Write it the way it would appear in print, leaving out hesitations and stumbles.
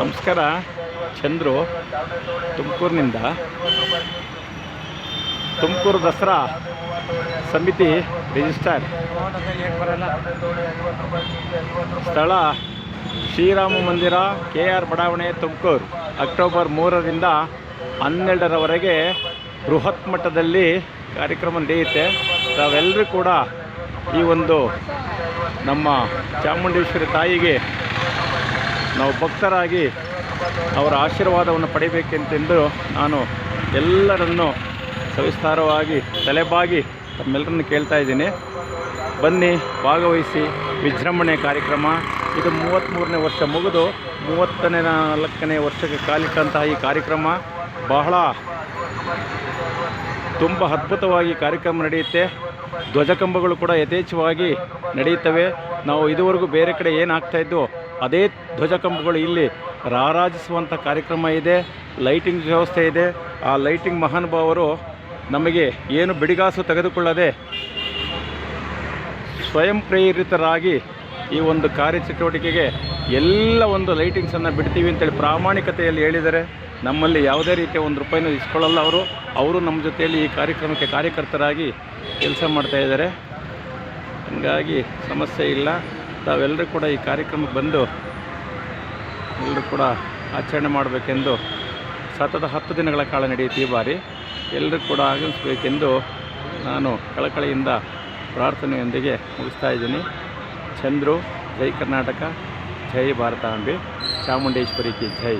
ನಮಸ್ಕಾರ. ಚಂದ್ರು, ತುಮಕೂರಿನಿಂದ. ತುಮಕೂರು ದಸರಾ ಸಮಿತಿ ರಿಜಿಸ್ಟ್ರಾರ್. ಸ್ಥಳ ಶ್ರೀರಾಮ ಮಂದಿರ, KR ಬಡಾವಣೆ, ತುಮಕೂರು. ಅಕ್ಟೋಬರ್ 3ರಿಂದ 12ರವರೆಗೆ ಬೃಹತ್ ಮಟ್ಟದಲ್ಲಿ ಕಾರ್ಯಕ್ರಮ ನಡೆಯುತ್ತೆ. ತಾವೆಲ್ಲರೂ ಕೂಡ ಈ ಒಂದು ನಮ್ಮ ಚಾಮುಂಡೇಶ್ವರಿ ತಾಯಿಗೆ ನಾವು ಭಕ್ತರಾಗಿ ಅವರ ಆಶೀರ್ವಾದವನ್ನು ಪಡಿಬೇಕೆಂತೆಂದು ನಾನು ಎಲ್ಲರನ್ನು ಸವಿಸ್ತಾರವಾಗಿ ತಲೆಬಾಗಿ ತಮ್ಮೆಲ್ಲರನ್ನು ಕೇಳ್ತಾ ಇದ್ದೀನಿ. ಬನ್ನಿ, ಭಾಗವಹಿಸಿ. ವಿಜೃಂಭಣೆ ಕಾರ್ಯಕ್ರಮ ಇದು 33ನೇ ವರ್ಷ ಮುಗಿದು 34ನೇ ವರ್ಷಕ್ಕೆ ಕಾಲಿಟ್ಟಂತಹ ಈ ಕಾರ್ಯಕ್ರಮ ಬಹಳ ತುಂಬ ಅದ್ಭುತವಾಗಿ ಕಾರ್ಯಕ್ರಮ ನಡೆಯುತ್ತೆ. ಧ್ವಜಕಂಬಗಳು ಕೂಡ ಯಥೇಚ್ಛವಾಗಿ ನಡೆಯುತ್ತವೆ. ನಾವು ಇದುವರೆಗೂ ಬೇರೆ ಕಡೆ ಏನಾಗ್ತಾಯಿದ್ದೋ ಅದೇ ಧ್ವಜಕಂಬಗಳು ಇಲ್ಲಿ ರಾರಾಜಿಸುವಂಥ ಕಾರ್ಯಕ್ರಮ ಇದೆ. ಲೈಟಿಂಗ್ ವ್ಯವಸ್ಥೆ ಇದೆ. ಆ ಲೈಟಿಂಗ್ ಮಹಾನುಭಾವರು ನಮಗೆ ಏನು ಬಿಡಿಗಾಸು ತೆಗೆದುಕೊಳ್ಳದೆ ಸ್ವಯಂ ಪ್ರೇರಿತರಾಗಿ ಈ ಒಂದು ಕಾರ್ಯಚಟುವಟಿಕೆಗೆ ಎಲ್ಲ ಒಂದು ಲೈಟಿಂಗ್ಸನ್ನು ಬಿಡ್ತೀವಿ ಅಂತೇಳಿ ಪ್ರಾಮಾಣಿಕತೆಯಲ್ಲಿ ಹೇಳಿದ್ದಾರೆ. ನಮ್ಮಲ್ಲಿ ಯಾವುದೇ ರೀತಿಯ ₹1 ಇಸ್ಕೊಳ್ಳಲ್ಲ. ಅವರು ನಮ್ಮ ಜೊತೆಯಲ್ಲಿ ಈ ಕಾರ್ಯಕ್ರಮಕ್ಕೆ ಕಾರ್ಯಕರ್ತರಾಗಿ ಕೆಲಸ ಮಾಡ್ತಾಯಿದ್ದಾರೆ. ಹಾಗಾಗಿ ಸಮಸ್ಯೆ ಇಲ್ಲ. ತಾವೆಲ್ಲರೂ ಕೂಡ ಈ ಕಾರ್ಯಕ್ರಮಕ್ಕೆ ಬಂದು ಎಲ್ಲರೂ ಕೂಡ ಆಚರಣೆ ಮಾಡಬೇಕೆಂದು ಸತತ 10 ದಿನಗಳ ಕಾಲ ನಡೆಯುತ್ತೆ ಈ ಬಾರಿ. ಎಲ್ಲರೂ ಕೂಡ ಆಗಮಿಸಬೇಕೆಂದು ನಾನು ಕಳಕಳಿಯಿಂದ ಪ್ರಾರ್ಥನೆಯೊಂದಿಗೆ ಮುಗಿಸ್ತಾ ಇದ್ದೀನಿ. ಚಂದ್ರು, ಜೈ ಕರ್ನಾಟಕ, ಜೈ ಭಾರತಾಂಬೆ, ಚಾಮುಂಡೇಶ್ವರಿ ಕಿ ಜೈ.